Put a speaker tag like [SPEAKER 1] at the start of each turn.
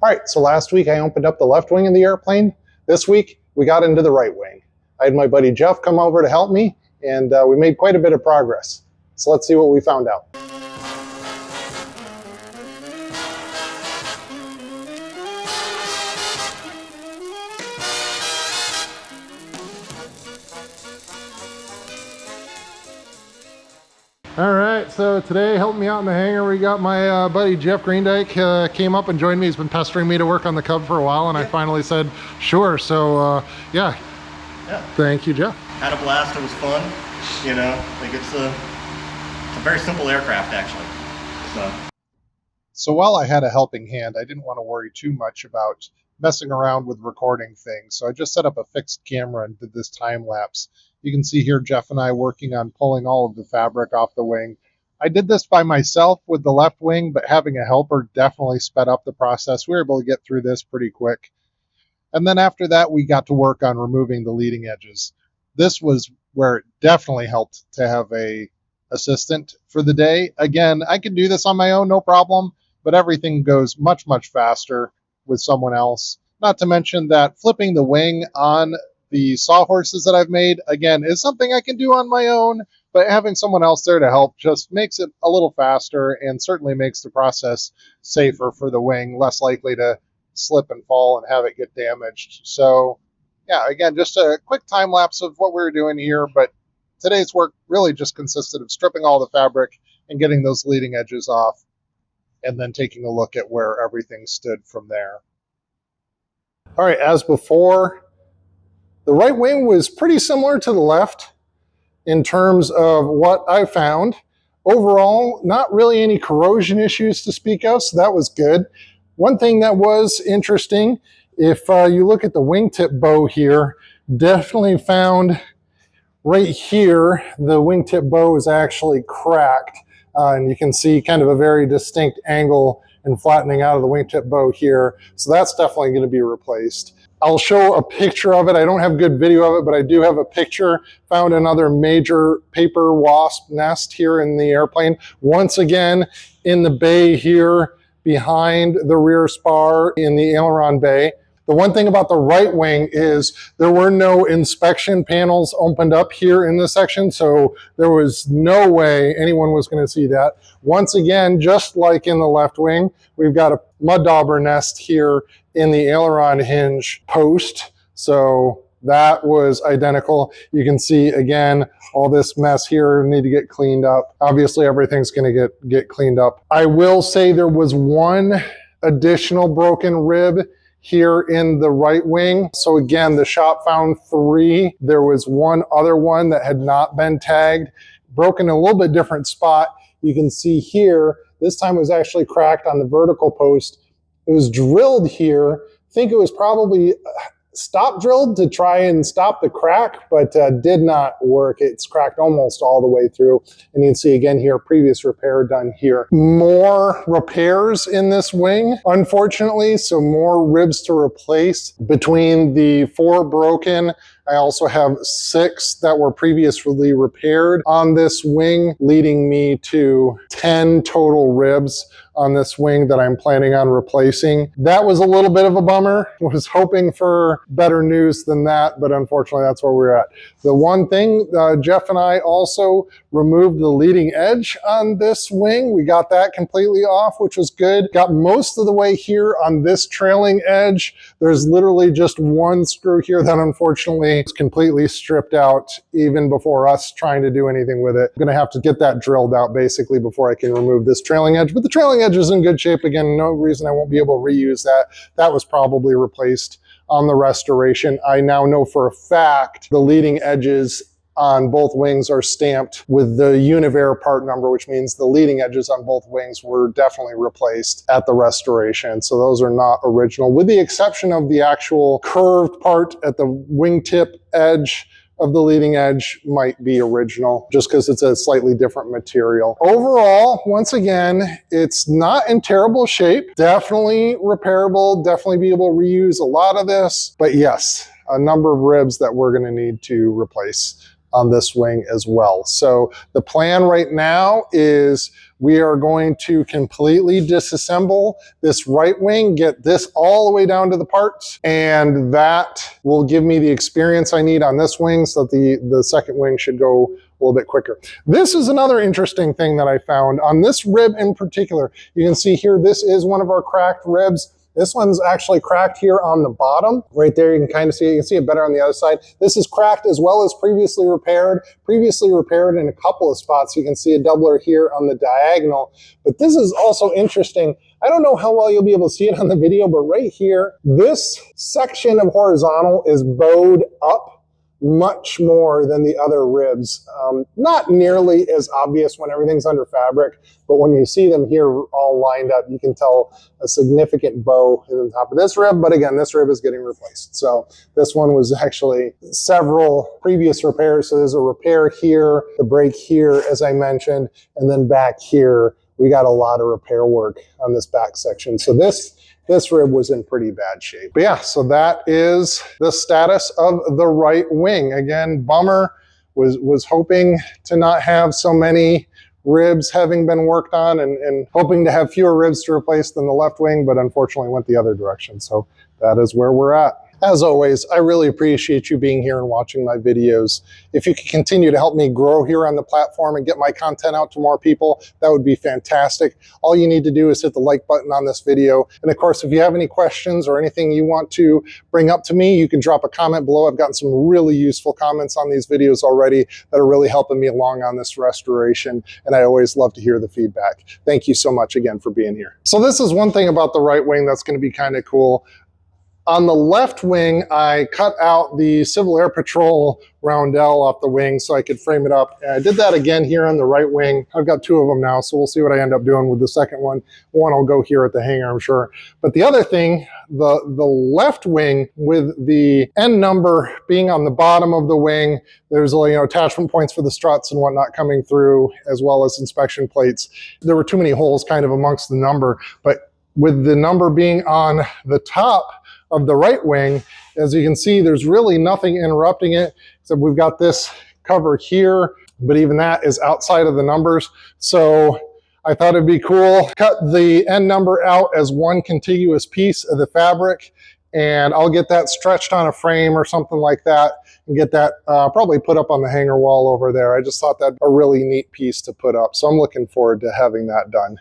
[SPEAKER 1] All right, so last week I opened up the left wing of the airplane. This week we got into the right wing. I had my buddy Jeff come over to help me, and we made quite a bit of progress. So let's see what we found out. All right, so today helping me out in the hangar, we got my buddy Jeff Greendyke came up and joined me. He's been pestering me to work on the Cub for a while, and I finally said, sure. So yeah, thank you, Jeff.
[SPEAKER 2] Had a blast, it was fun. You know, like it's a very simple aircraft actually.
[SPEAKER 1] So while I had a helping hand, I didn't want to worry too much about messing around with recording things. So I just set up a fixed camera and did this time lapse. You can see here Jeff and I working on pulling all of the fabric off the wing. I did this by myself with the left wing, but having a helper definitely sped up the process. We were able to get through this pretty quick. And then after that, we got to work on removing the leading edges. This was where it definitely helped to have a assistant for the day. Again, I can do this on my own, no problem, but everything goes much, much faster with someone else. Not to mention that flipping the wing on the sawhorses that I've made, again, is something I can do on my own, but having someone else there to help just makes it a little faster and certainly makes the process safer for the wing, less likely to slip and fall and have it get damaged. So yeah, again, just a quick time lapse of what we were doing here, but today's work really just consisted of stripping all the fabric and getting those leading edges off, and then taking a look at where everything stood from there. All right, as before, the right wing was pretty similar to the left in terms of what I found. Overall, not really any corrosion issues to speak of, so that was good. One thing that was interesting, if you look at the wingtip bow here, definitely found right here, the wingtip bow is actually cracked. And you can see kind of a very distinct angle and flattening out of the wingtip bow here. So that's definitely going to be replaced. I'll show a picture of it. I don't have good video of it, but I do have a picture. Found another major paper wasp nest here in the airplane. Once again, in the bay here behind the rear spar in the aileron bay. The one thing about the right wing is there were no inspection panels opened up here in this section, so there was no way anyone was going to see that. Once again, just like in the left wing, we've got a mud dauber nest here in the aileron hinge post, so that was identical. You can see, again, all this mess here need to get cleaned up. Obviously, everything's going to get cleaned up. I will say there was one additional broken rib here in the right wing. So again, the shop found 3. There was one other one that had not been tagged, broken in a little bit different spot. You can see here, this time it was actually cracked on the vertical post. It was drilled here. I think it was probably stop drilled to try and stop the crack, but did not work. It's cracked almost all the way through. And you can see again here, previous repair done here. More repairs in this wing, unfortunately, so more ribs to replace. Between the 4 broken, I also have 6 that were previously repaired on this wing, leading me to 10 total ribs on this wing that I'm planning on replacing. That was a little bit of a bummer. I was hoping for better news than that, but unfortunately that's where we're at. The one thing, Jeff and I also removed the leading edge on this wing. We got that completely off, which was good. Got most of the way here on this trailing edge. There's literally just one screw here that unfortunately is completely stripped out even before us trying to do anything with it. I'm gonna have to get that drilled out basically before I can remove this trailing edge, but the trailing edge is in good shape. Again, no reason I won't be able to reuse that. That was probably replaced on the restoration. I now know for a fact the leading edges on both wings are stamped with the Univair part number, which means the leading edges on both wings were definitely replaced at the restoration. So those are not original, with the exception of the actual curved part at the wingtip edge of the leading edge might be original, just because it's a slightly different material. Overall, once again, it's not in terrible shape. Definitely repairable, definitely be able to reuse a lot of this. But yes, a number of ribs that we're going to need to replace on this wing as well. So the plan right now is we are going to completely disassemble this right wing, get this all the way down to the parts, and that will give me the experience I need on this wing so that the second wing should go a little bit quicker. This is another interesting thing that I found on this rib in particular. You can see here, this is one of our cracked ribs. This one's actually cracked here on the bottom. Right there, you can kind of see it. You can see it better on the other side. This is cracked as well as previously repaired in a couple of spots. You can see a doubler here on the diagonal. But this is also interesting. I don't know how well you'll be able to see it on the video, but right here, this section of horizontal is bowed up much more than the other ribs. Not nearly as obvious when everything's under fabric, but when you see them here all lined up, you can tell a significant bow in the top of this rib. But again, this rib is getting replaced. So this one was actually several previous repairs. So there's a repair here, the break here, as I mentioned, and then back here, we got a lot of repair work on this back section. So this rib was in pretty bad shape. But yeah, so that is the status of the right wing. Again, bummer, was hoping to not have so many ribs having been worked on and hoping to have fewer ribs to replace than the left wing, but unfortunately went the other direction. So that is where we're at. As always, I really appreciate you being here and watching my videos. If you could continue to help me grow here on the platform and get my content out to more people, that would be fantastic. All you need to do is hit the like button on this video. And of course, if you have any questions or anything you want to bring up to me, you can drop a comment below. I've gotten some really useful comments on these videos already that are really helping me along on this restoration. And I always love to hear the feedback. Thank you so much again for being here. So this is one thing about the right wing that's going to be kind of cool. On the left wing, I cut out the Civil Air Patrol roundel off the wing so I could frame it up. And I did that again here on the right wing. I've got two of them now, so we'll see what I end up doing with the second one. One will go here at the hangar, I'm sure. But the other thing, the left wing with the end number being on the bottom of the wing, there's attachment points for the struts and whatnot coming through, as well as inspection plates. There were too many holes kind of amongst the number, but with the number being on the top of the right wing, as you can see, there's really nothing interrupting it. So we've got this cover here, but even that is outside of the numbers. So I thought it'd be cool. Cut the end number out as one contiguous piece of the fabric, and I'll get that stretched on a frame or something like that and get that probably put up on the hangar wall over there. I just thought that'd be a really neat piece to put up. So I'm looking forward to having that done.